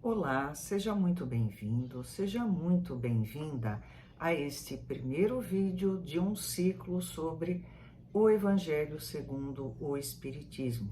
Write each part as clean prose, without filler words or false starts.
Olá, seja muito bem-vindo, seja muito bem-vinda a este primeiro vídeo de um ciclo sobre o Evangelho segundo o Espiritismo.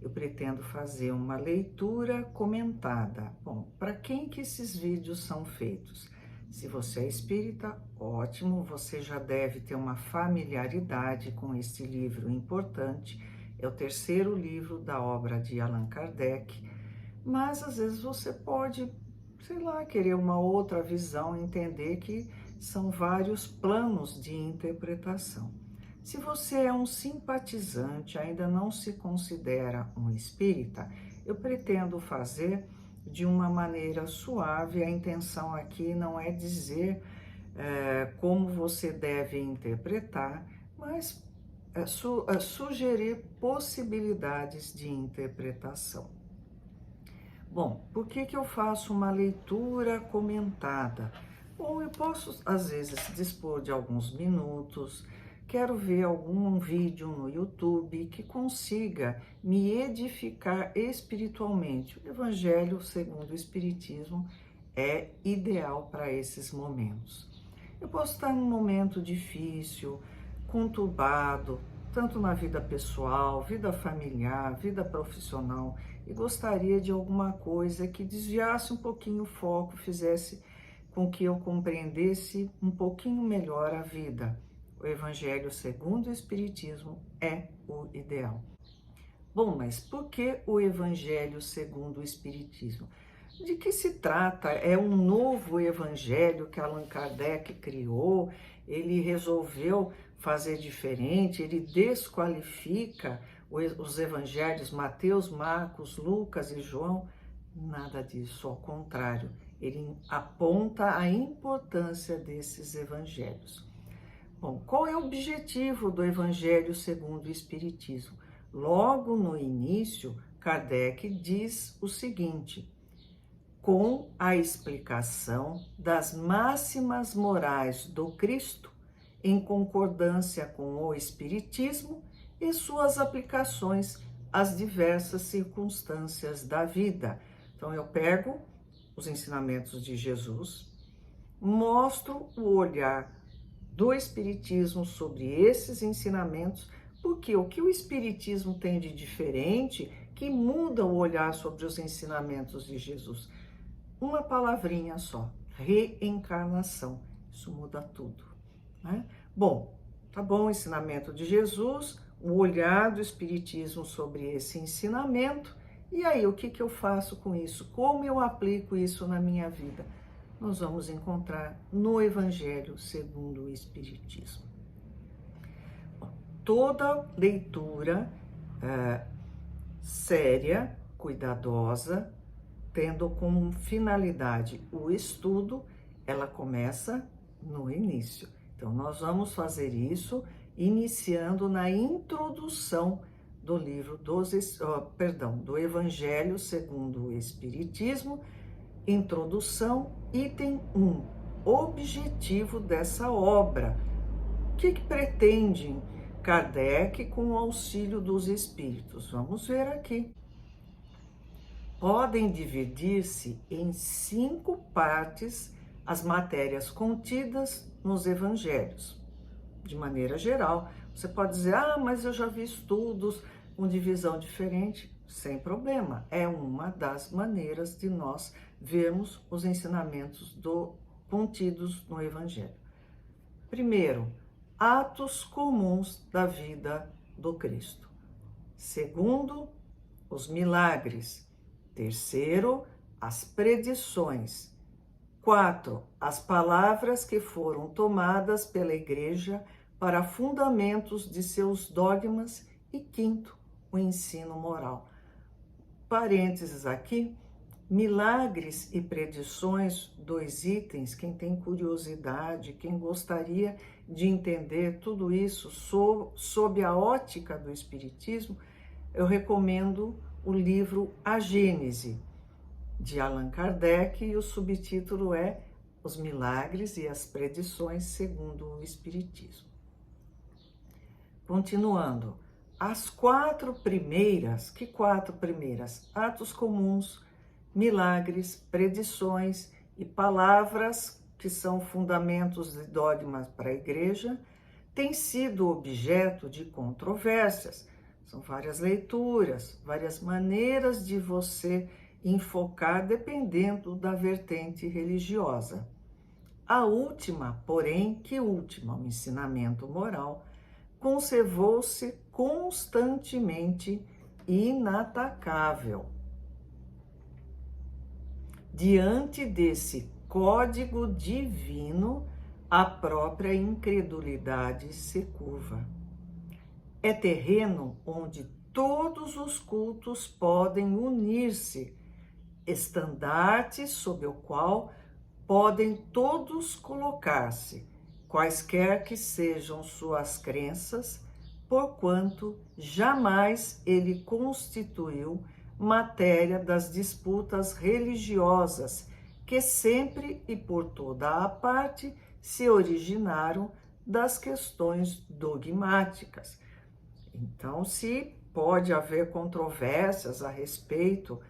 Eu pretendo fazer uma leitura comentada. Bom, para quem que esses vídeos são feitos? Se você é espírita, ótimo, você já deve ter uma familiaridade com este livro importante. É o terceiro livro da obra de Allan Kardec, mas às vezes você pode, sei lá, querer uma outra visão, entender que são vários planos de interpretação. Se você é um simpatizante, ainda não se considera um espírita, eu pretendo fazer de uma maneira suave. A intenção aqui não é dizer como você deve interpretar, mas sugerir possibilidades de interpretação. Bom, por que que eu faço uma leitura comentada? Bom, eu posso, às vezes, dispor de alguns minutos, quero ver algum vídeo no YouTube que consiga me edificar espiritualmente. O Evangelho segundo o Espiritismo é ideal para esses momentos. Eu posso estar num momento difícil, conturbado, tanto na vida pessoal, vida familiar, vida profissional, e gostaria de alguma coisa que desviasse um pouquinho o foco, fizesse com que eu compreendesse um pouquinho melhor a vida. O Evangelho segundo o Espiritismo é o ideal. Bom, mas por que o Evangelho segundo o Espiritismo? De que se trata? É um novo evangelho que Allan Kardec criou, ele resolveu fazer diferente, ele desqualifica os evangelhos Mateus, Marcos, Lucas e João? Nada disso, ao contrário, ele aponta a importância desses evangelhos. Bom, qual é o objetivo do Evangelho segundo o Espiritismo? Logo no início, Kardec diz o seguinte: com a explicação das máximas morais do Cristo, em concordância com o Espiritismo e suas aplicações às diversas circunstâncias da vida. Então, eu pego os ensinamentos de Jesus, mostro o olhar do Espiritismo sobre esses ensinamentos, porque o que o Espiritismo tem de diferente que muda o olhar sobre os ensinamentos de Jesus? Uma palavrinha só: reencarnação. Isso muda tudo, né? Bom, tá bom, o ensinamento de Jesus, o olhar do Espiritismo sobre esse ensinamento. E aí, o que que eu faço com isso? Como eu aplico isso na minha vida? Nós vamos encontrar no Evangelho segundo o Espiritismo. Bom, toda leitura séria, cuidadosa, tendo como finalidade o estudo, ela começa no início. Então, nós vamos fazer isso iniciando na introdução do livro do Evangelho segundo o Espiritismo. Introdução, item 1. Objetivo dessa obra. O que pretende Kardec com o auxílio dos espíritos? Vamos ver aqui. Podem dividir-se em 5 partes as matérias contidas nos evangelhos. De maneira geral, você pode dizer: ah, mas eu já vi estudos com divisão diferente. Sem problema, é uma das maneiras de nós vermos os ensinamentos contidos no evangelho. Primeiro, atos comuns da vida do Cristo. Segundo, os milagres. Terceiro, as predições. 4, as palavras que foram tomadas pela Igreja para fundamentos de seus dogmas. E quinto, o ensino moral. Parênteses aqui: milagres e predições, 2 itens. Quem tem curiosidade, quem gostaria de entender tudo isso sob a ótica do Espiritismo, eu recomendo o livro A Gênese, de Allan Kardec, e o subtítulo é Os Milagres e as Predições segundo o Espiritismo. Continuando, as 4 primeiras, que 4 primeiras? Atos comuns, milagres, predições e palavras que são fundamentos de dogmas para a igreja, têm sido objeto de controvérsias. São várias leituras, várias maneiras de você enfocar dependendo da vertente religiosa. A última, porém, que última, o ensinamento moral, conservou-se constantemente inatacável. Diante desse código divino, a própria incredulidade se curva. É terreno onde todos os cultos podem unir-se, estandarte sob o qual podem todos colocar-se, quaisquer que sejam suas crenças, porquanto jamais ele constituiu matéria das disputas religiosas que sempre e por toda a parte se originaram das questões dogmáticas. Então, se pode haver controvérsias a respeito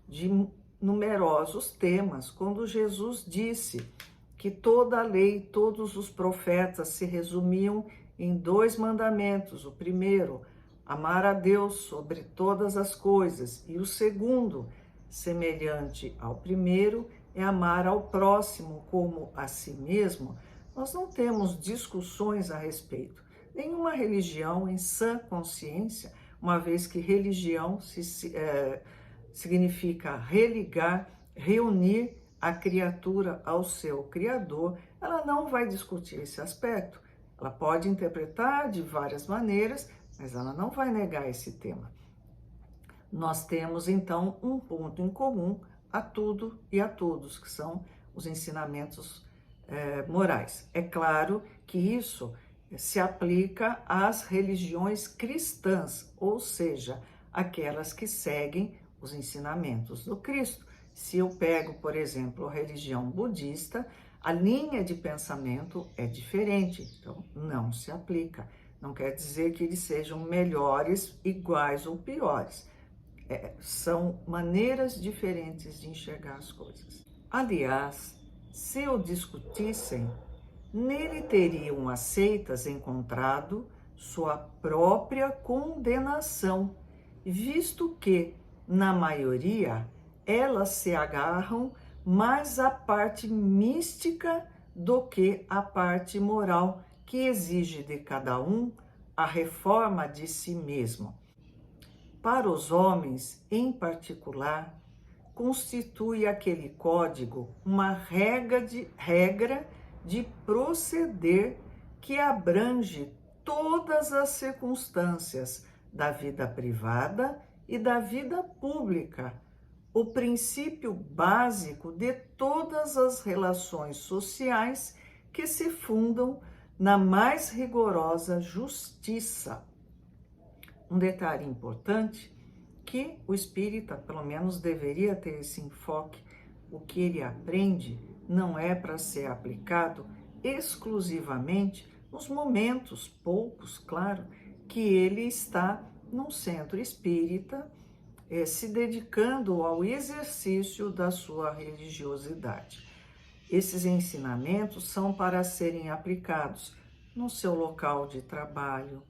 de numerosos temas, quando Jesus disse que toda a lei, todos os profetas se resumiam em 2 mandamentos. O primeiro, amar a Deus sobre todas as coisas, e o segundo, semelhante ao primeiro, é amar ao próximo como a si mesmo. Nós não temos discussões a respeito. Nenhuma religião em sã consciência, uma vez que religião significa religar, reunir a criatura ao seu Criador, ela não vai discutir esse aspecto. Ela pode interpretar de várias maneiras, mas ela não vai negar esse tema. Nós temos, então, um ponto em comum a tudo e a todos, que são os ensinamentos morais. É claro que isso se aplica às religiões cristãs, ou seja, aquelas que seguem os ensinamentos do Cristo. Se eu pego, por exemplo, a religião budista, a linha de pensamento é diferente, então não se aplica. Não quer dizer que eles sejam melhores, iguais ou piores. São maneiras diferentes de enxergar as coisas. Aliás, se o discutissem, nele teriam as seitas encontrado sua própria condenação, visto que, na maioria, elas se agarram mais à parte mística do que à parte moral, que exige de cada um a reforma de si mesmo. Para os homens, em particular, constitui aquele código uma regra de proceder que abrange todas as circunstâncias da vida privada e da vida pública, o princípio básico de todas as relações sociais que se fundam na mais rigorosa justiça. Um detalhe importante, que o espírita, pelo menos, deveria ter esse enfoque. O que ele aprende não é para ser aplicado exclusivamente nos momentos, poucos, claro, que ele está num centro espírita, se dedicando ao exercício da sua religiosidade. Esses ensinamentos são para serem aplicados no seu local de trabalho,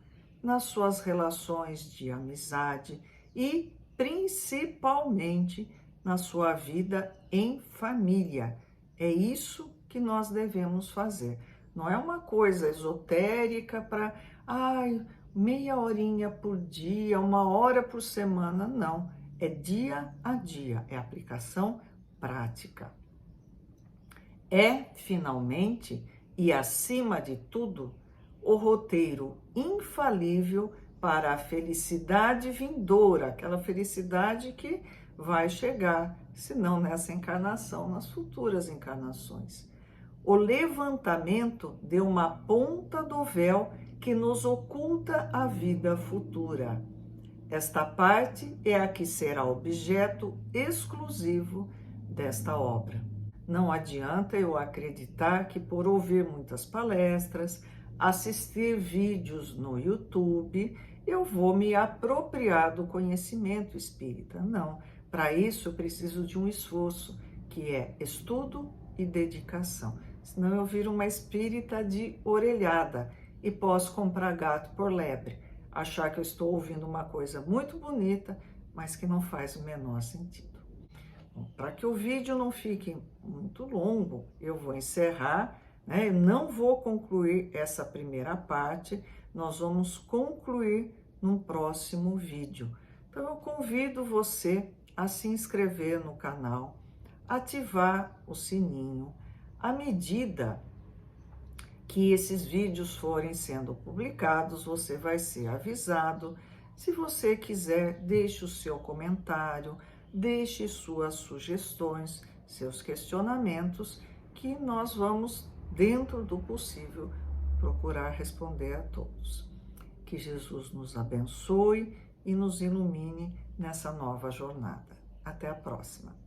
nas suas relações de amizade e, principalmente, na sua vida em família. É isso que nós devemos fazer. Não é uma coisa esotérica para, meia horinha por dia, 1 hora por semana, não. É dia a dia, é aplicação prática. É, finalmente, e acima de tudo, o roteiro infalível para a felicidade vindoura, aquela felicidade que vai chegar, se não nessa encarnação, nas futuras encarnações. O levantamento de uma ponta do véu que nos oculta a vida futura. Esta parte é a que será objeto exclusivo desta obra. Não adianta eu acreditar que por ouvir muitas palestras, assistir vídeos no YouTube, eu vou me apropriar do conhecimento espírita. Não. Para isso, eu preciso de um esforço, que é estudo e dedicação. Senão eu viro uma espírita de orelhada e posso comprar gato por lebre, achar que eu estou ouvindo uma coisa muito bonita, mas que não faz o menor sentido. Para que o vídeo não fique muito longo, eu vou encerrar, né? Eu não vou concluir essa primeira parte, nós vamos concluir num próximo vídeo. Então, eu convido você a se inscrever no canal, ativar o sininho. À medida que esses vídeos forem sendo publicados, você vai ser avisado. Se você quiser, deixe o seu comentário, deixe suas sugestões, seus questionamentos, que nós vamos, dentro do possível, procurar responder a todos. Que Jesus nos abençoe e nos ilumine nessa nova jornada. Até a próxima.